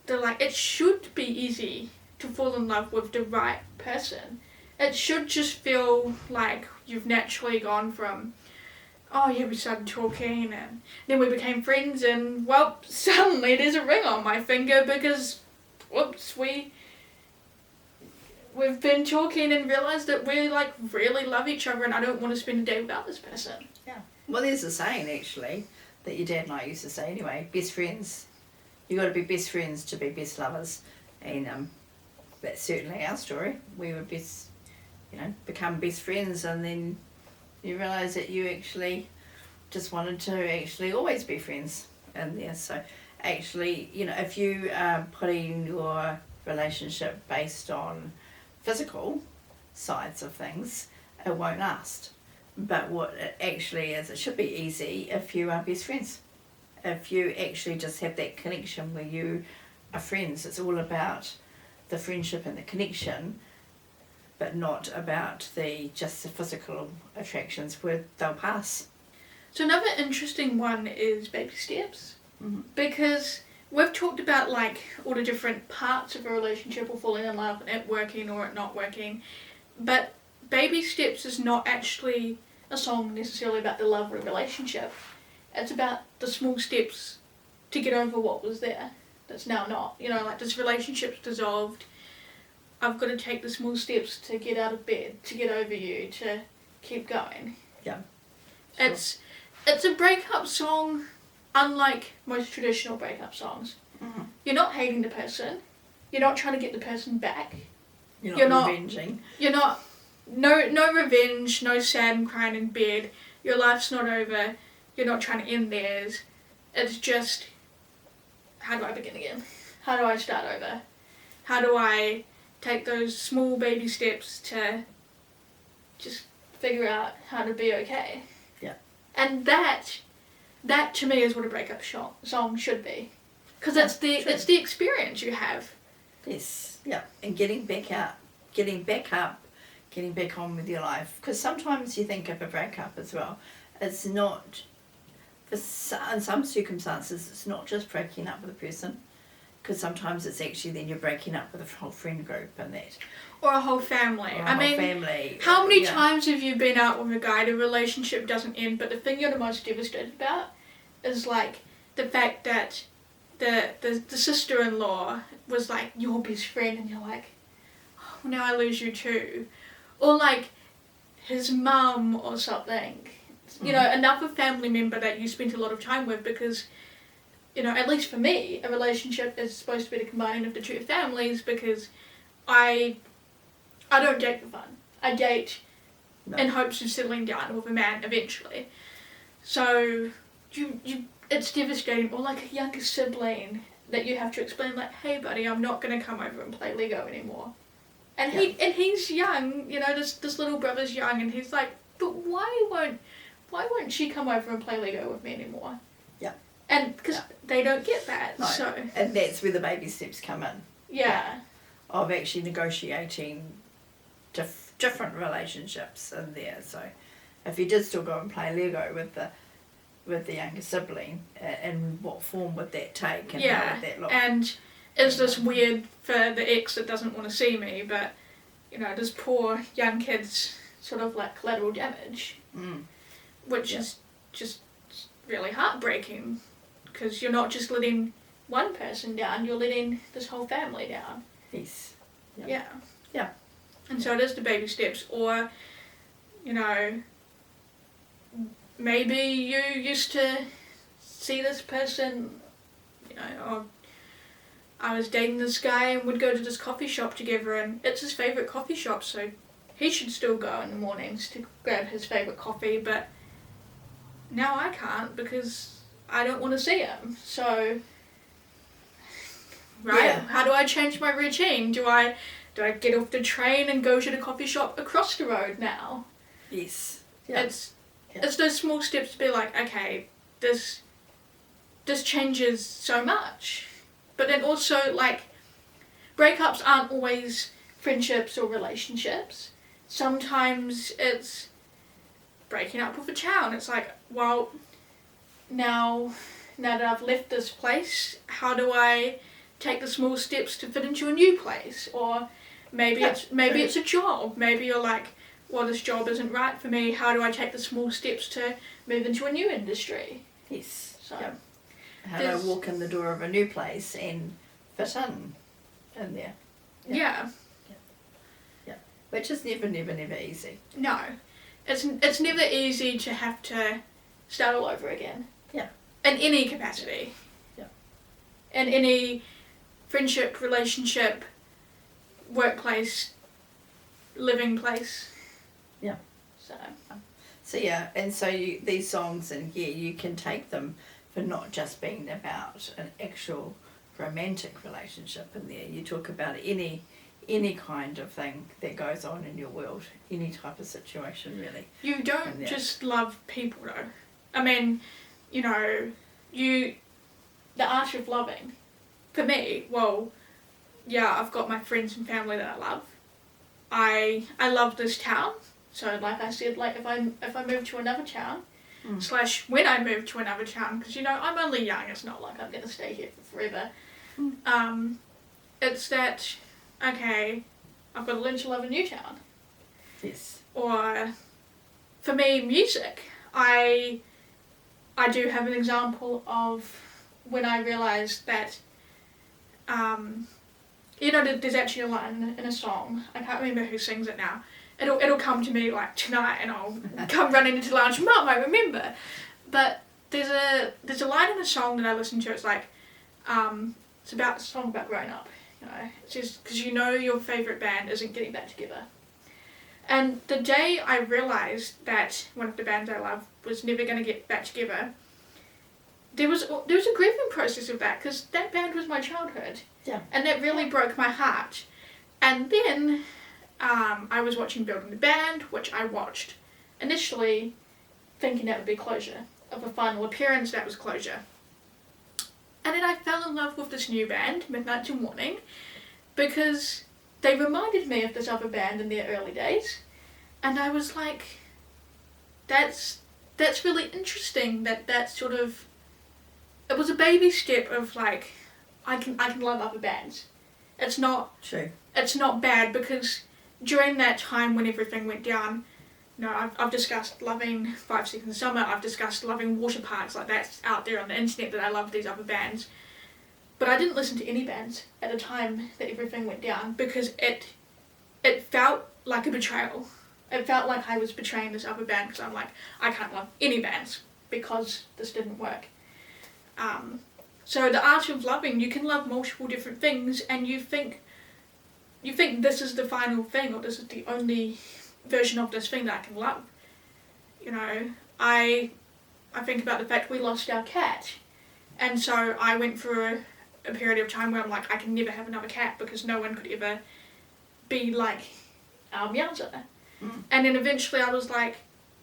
they're like, it should be easy to fall in love with the right person. It should just feel like you've naturally gone from, oh yeah, we started talking and then we became friends and, well, suddenly there's a ring on my finger because, whoops, we've been talking and realised that we, like, really love each other and I don't want to spend a day without this person. Yeah. Well, there's a saying, actually, that your dad and I used to say anyway, best friends. You got to be best friends to be best lovers. And that's certainly our story. We were become best friends, and then you realise that you actually just wanted to actually always be friends. And yeah, so actually, if you are putting your relationship based on physical sides of things, it won't last. But what it actually is, it should be easy if you are best friends. If you actually just have that connection where you are friends, it's all about the friendship and the connection, but not about just the physical attractions where they'll pass. So another interesting one is baby steps, because we've talked about, like, all the different parts of a relationship, or falling in love and it working or it not working, but Baby Steps is not actually a song necessarily about the love of a relationship. It's about the small steps to get over what was there that's now not. Like, this relationship's dissolved, I've got to take the small steps to get out of bed, to get over you, to keep going. Yeah. Sure. It's a breakup song, unlike most traditional breakup songs. You're not hating the person, you're not trying to get the person back. You're not revenging. You're not, no revenge, no sad and crying in bed, your life's not over, you're not trying to end theirs. It's just, how do I begin again? How do I start over? How do I take those small baby steps to just figure out how to be okay? Yeah. And that to me is what a breakup song should be. Because it's the experience you have. Yes, yeah. And getting back up, getting back on with your life. Because sometimes you think of a breakup as well, it's not, in some circumstances, it's not just breaking up with a person. because sometimes it's actually then you're breaking up with a whole friend group and that. Or a whole family. Or a I whole mean, family. how many Yeah. times have you been out with a guy, the relationship doesn't end, but the thing you're the most devastated about is like the fact that the sister-in-law was like your best friend, and you're like, oh, now I lose you too. Or like his mum or something. You know, another family member that you spent a lot of time with, because, you know, at least for me, a relationship is supposed to be the combining of the two families, because I don't date for fun. I date in hopes of settling down with a man eventually. So it's devastating. Or like a younger sibling that you have to explain, like, hey buddy, I'm not gonna come over and play Lego anymore. And he's young, you know, this little brother's young, and he's like, but why won't she come over and play Lego with me anymore? Yeah. And because they don't get that. No. So. And that's where the baby steps come in. Yeah. Of actually negotiating different relationships in there. So if you did still go and play Lego with the younger sibling, and what form would that take, and how would that look? And is this weird for the ex that doesn't want to see me, but, you know, this poor young kid's sort of like collateral damage, which is just really heartbreaking, because you're not just letting one person down, you're letting this whole family down. Yes. Yeah. And so it is the baby steps. Or, you know, maybe you used to see this person, you know, or I was dating this guy and would go to this coffee shop together, and it's his favourite coffee shop, so he should still go in the mornings to grab his favourite coffee, but now I can't because I don't want to see him. So, how do I change my routine? Do I get off the train and go to the coffee shop across the road now? Yes. Yeah. It's those small steps to be like, okay, this changes so much. But then also, like, breakups aren't always friendships or relationships. Sometimes it's breaking up with a town. It's like, well, now that I've left this place, how do I take the small steps to fit into a new place? Or maybe it's a job. Maybe you're like, well, this job isn't right for me. How do I take the small steps to move into a new industry? Yes. So. Yeah. How do I walk in the door of a new place and fit in there? Yeah. Which is never easy. No. It's never easy to have to start all over again. Yeah. In any capacity. Yeah. In any friendship, relationship, workplace, living place. Yeah. So and so these songs, and you can take them for not just being about an actual romantic relationship in there. You talk about any kind of thing that goes on in your world, any type of situation, really. You don't just love people, though. I mean, you know, the art of loving. For me, well, I've got my friends and family that I love. I love this town. So, like I said, like if I move to another town, / when I move to another town, because, you know, I'm only young, it's not like I'm going to stay here for forever. It's that, okay, I've got to learn to love a new town. Yes. Or, for me, music. I do have an example of when I realised that, you know, there's actually a line in a song, I can't remember who sings it now. It'll come to me like tonight, and I'll come running into the lounge. Mum, I remember. But there's a line in a song that I listen to. It's like, it's a song about growing up. You know, it's just because you know your favourite band isn't getting back together. And the day I realised that one of the bands I love was never going to get back together, there was a grieving process of that, because that band was my childhood. Yeah. And that really broke my heart. And then I was watching Building the Band, which I watched initially thinking that would be closure. Of a final appearance, that was closure. And then I fell in love with this new band, Midnight to Morning, because they reminded me of this other band in their early days. And I was like, that's really interesting that sort of... It was a baby step of like, I can love other bands. It's not True. It's not bad, because during that time when everything went down, you know, I've discussed loving 5 Seconds of Summer, I've discussed loving Water Parks, like that's out there on the internet that I love these other bands. But I didn't listen to any bands at the time that everything went down, because it felt like a betrayal. It felt like I was betraying this other band, because I'm like, I can't love any bands because this didn't work. So the art of loving, you can love multiple different things, and you think this is the final thing, or this is the only version of this thing that I can love. You know, I think about the fact we lost our cat, and so I went through a period of time where I'm like, I can never have another cat because no one could ever be like our Meowser. And then eventually I was like,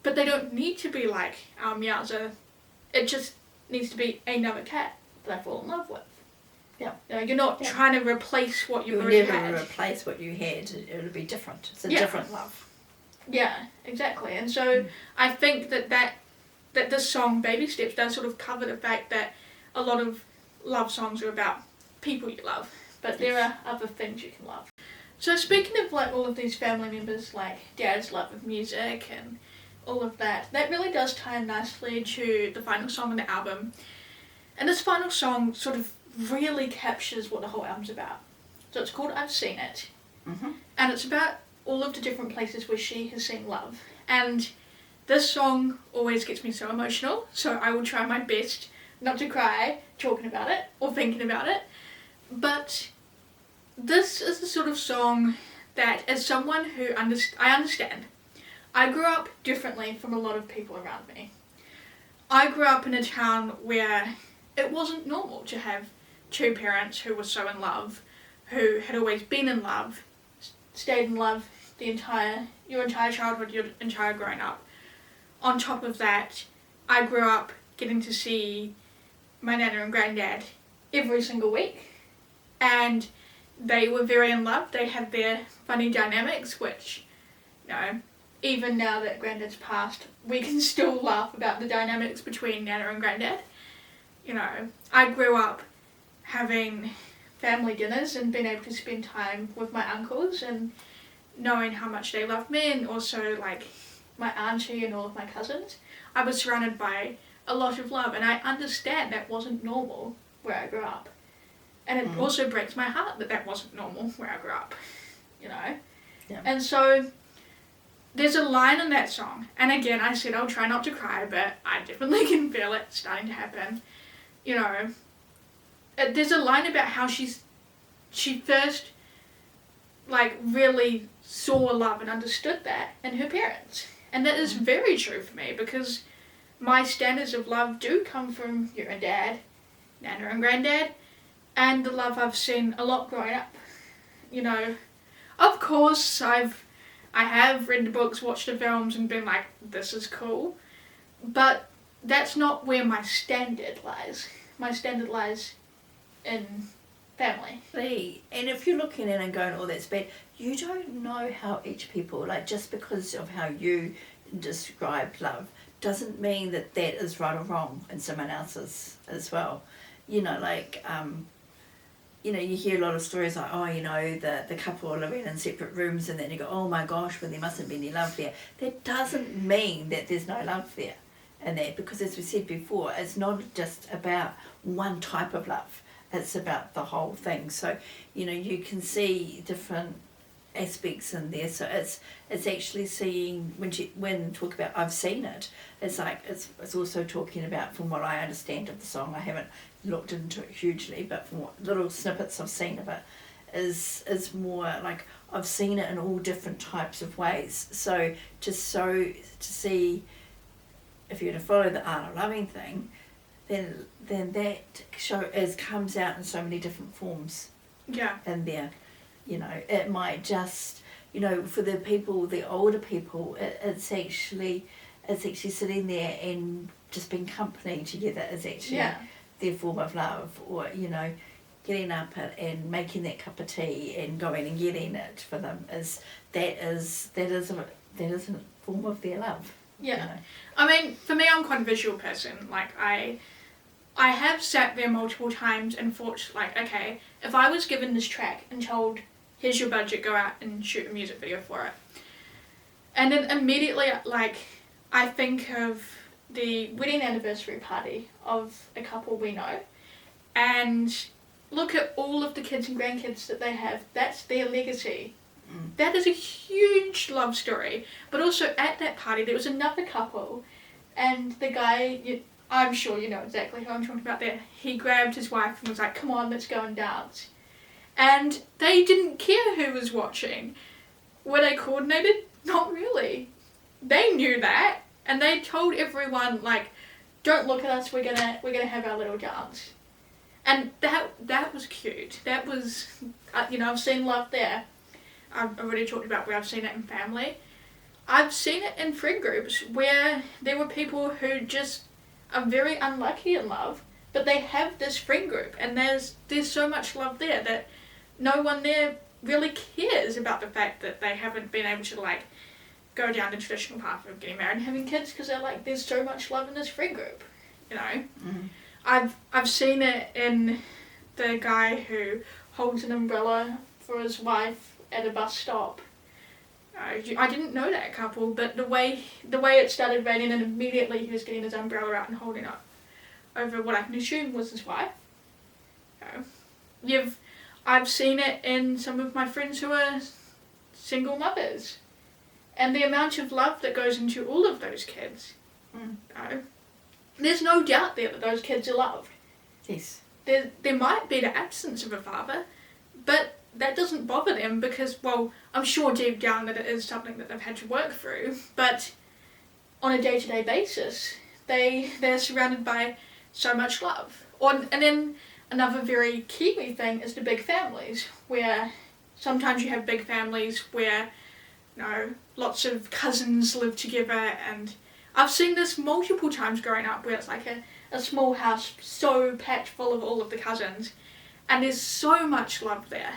but they don't need to be like our Meowser. It just needs to be another cat that I fall in love with. Yeah. You know, you're not trying to replace what you've You'll already never had. replace what you had. It'll be different. It's a Yeah. different love. Yeah, exactly. And so I think that this song, Baby Steps, does sort of cover the fact that a lot of love songs are about people you love, but there are other things you can love. So speaking of like all of these family members, like Dad's love of music and all of that, that really does tie in nicely to the final song on the album. And this final song sort of really captures what the whole album's about. So it's called I've Seen It. And it's about all of the different places where she has seen love. And this song always gets me so emotional, so I will try my best not to cry talking about it or thinking about it. But this is the sort of song that, as someone who I understand, I grew up differently from a lot of people around me. I grew up in a town where it wasn't normal to have 2 parents who were so in love, who had always been in love, stayed in love your entire childhood, your entire growing up. On top of that, I grew up getting to see my nana and granddad every single week, and they were very in love. They had their funny dynamics, which, you know, even now that granddad's passed, we can still laugh about the dynamics between nana and granddad. You know, I grew up having family dinners and being able to spend time with my uncles and knowing how much they loved me, and also like my auntie and all of my cousins. I was surrounded by a lot of love, and I understand that wasn't normal where I grew up. And it also breaks my heart that wasn't normal where I grew up, you know? Yeah. And so there's a line in that song, and again, I said I'll try not to cry, but I definitely can feel it starting to happen. You know, there's a line about how she first, like, really saw love and understood that in her parents. And that is very true for me, because my standards of love do come from your and dad, nana and granddad, and the love I've seen a lot growing up. You know, of course, I have read the books, watched the films, and been like, this is cool, but that's not where my standard lies. My standard lies in family. And if you're looking in and going, oh, that's bad, you don't know how each people, like, just because of how you describe love, doesn't mean that that is right or wrong in someone else's as well. You know, like, you know, you hear a lot of stories like, oh, you know, the couple are living in separate rooms, and then you go, oh my gosh, well, there mustn't be any love there. That doesn't mean that there's no love there in that, because as we said before, it's not just about one type of love. It's about the whole thing. So, you know, you can see different aspects in there. So it's actually seeing, when talk about I've seen it, it's like it's also talking about, from what I understand of the song, I haven't looked into it hugely, but from what little snippets I've seen of it, is more like I've seen it in all different types of ways. So to see, if you're to follow the art of loving thing, then that comes out in so many different forms. Yeah. In there, you know, it might just, you know, for the people, the older people, it's actually sitting there and just being company together is actually their form of love, or, you know, getting up and making that cup of tea and going and getting it for them is a form of their love. Yeah. You know? I mean, for me, I'm quite a visual person. Like, I I have sat there multiple times and thought, like, okay, if I was given this track and told, here's your budget, go out and shoot a music video for it. And then immediately, like, I think of the wedding anniversary party of a couple we know, and look at all of the kids and grandkids that they have. That's their legacy. That is a huge love story. But also at that party there was another couple, and the guy, I'm sure you know exactly who I'm talking about there, he grabbed his wife and was like, come on, let's go and dance. And they didn't care who was watching. Were they coordinated? Not really. They knew that, and they told everyone, like, don't look at us, we're gonna have our little dance. And that was cute. That was, I've seen love there. I've already talked about where I've seen it in family. I've seen it in friend groups where there were people who just are very unlucky in love, but they have this friend group, and there's so much love there that no one there really cares about the fact that they haven't been able to, like, go down the traditional path of getting married and having kids, because they're like, there's so much love in this friend group, you know. I've seen it in the guy who holds an umbrella for his wife at a bus stop. I didn't know that couple, but the way it started raining, and immediately he was getting his umbrella out and holding it over what I can assume was his wife. I've seen it in some of my friends who are single mothers, and the amount of love that goes into all of those kids. There's no doubt there that those kids are loved. Yes. There might be the absence of a father, but that doesn't bother them because, well, I'm sure deep down that it is something that they've had to work through, but on a day-to-day basis, they're surrounded by so much love. And then another very Kiwi thing is the big families, where sometimes you have big families where, lots of cousins live together, and I've seen this multiple times growing up where it's like a small house so packed full of all of the cousins, and there's so much love there.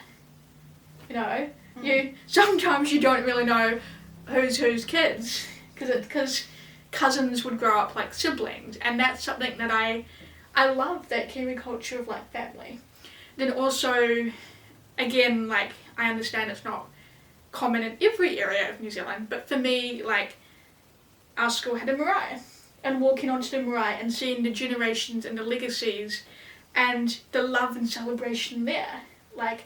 Sometimes you don't really know who's kids, because cousins would grow up like siblings, and that's something that I love, that Kiwi culture of like family. Then also, again, like, I understand it's not common in every area of New Zealand, but for me, like, our school had a marae, and walking onto the marae and seeing the generations and the legacies and the love and celebration there, like,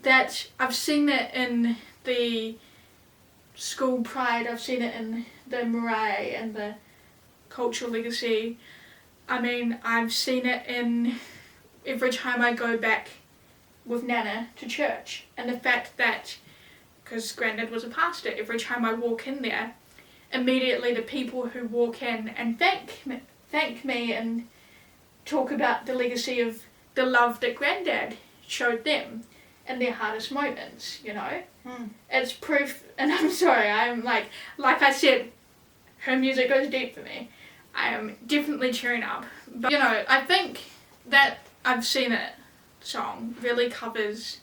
that I've seen it in the school pride, I've seen it in the marae and the cultural legacy. I mean, I've seen it in every time I go back with Nana to church, and the fact that, because Grandad was a pastor, every time I walk in there, immediately the people who walk in and thank me and talk about the legacy of the love that Grandad showed them in their hardest moments, It's proof, and I'm sorry, I'm like I said, her music goes deep for me. I am definitely tearing up. But, I think that I've Seen It song really covers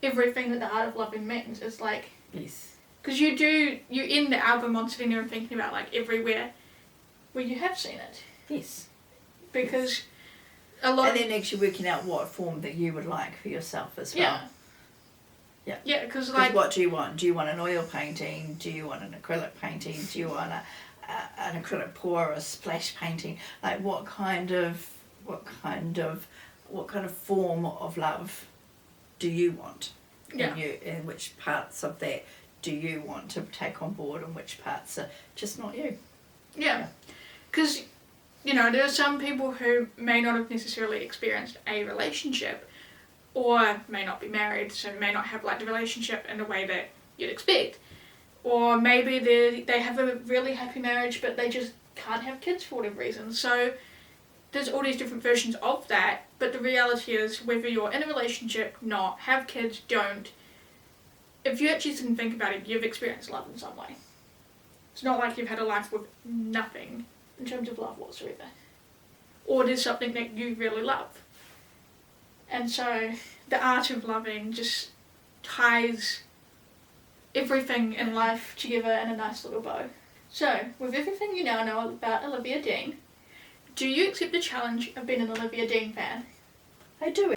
everything that the art of loving means. It's like, yes, because you end the album on sitting there and thinking about, like, everywhere where you have seen it. Yes. Because a lot. And then actually working out what form that you would like for yourself as well. Yeah. Yeah, because what do you want? Do you want an oil painting? Do you want an acrylic painting? Do you want an acrylic pour or a splash painting? Like, what kind of form of love do you want? Yeah. And which parts of that do you want to take on board, and which parts are just not you? Yeah, because there are some people who may not have necessarily experienced a relationship, or may not be married, so may not have, like, the relationship in a way that you'd expect. Or maybe they have a really happy marriage, but they just can't have kids for whatever reason. So there's all these different versions of that, but the reality is, whether you're in a relationship, not, have kids, don't, if you actually sit and think about it, you've experienced love in some way. It's not like you've had a life with nothing in terms of love whatsoever. Or there's something that you really love. And so the art of loving just ties everything in life together in a nice little bow. So, with everything you now know about Olivia Dean, Do you accept the challenge of being an Olivia Dean fan? I do.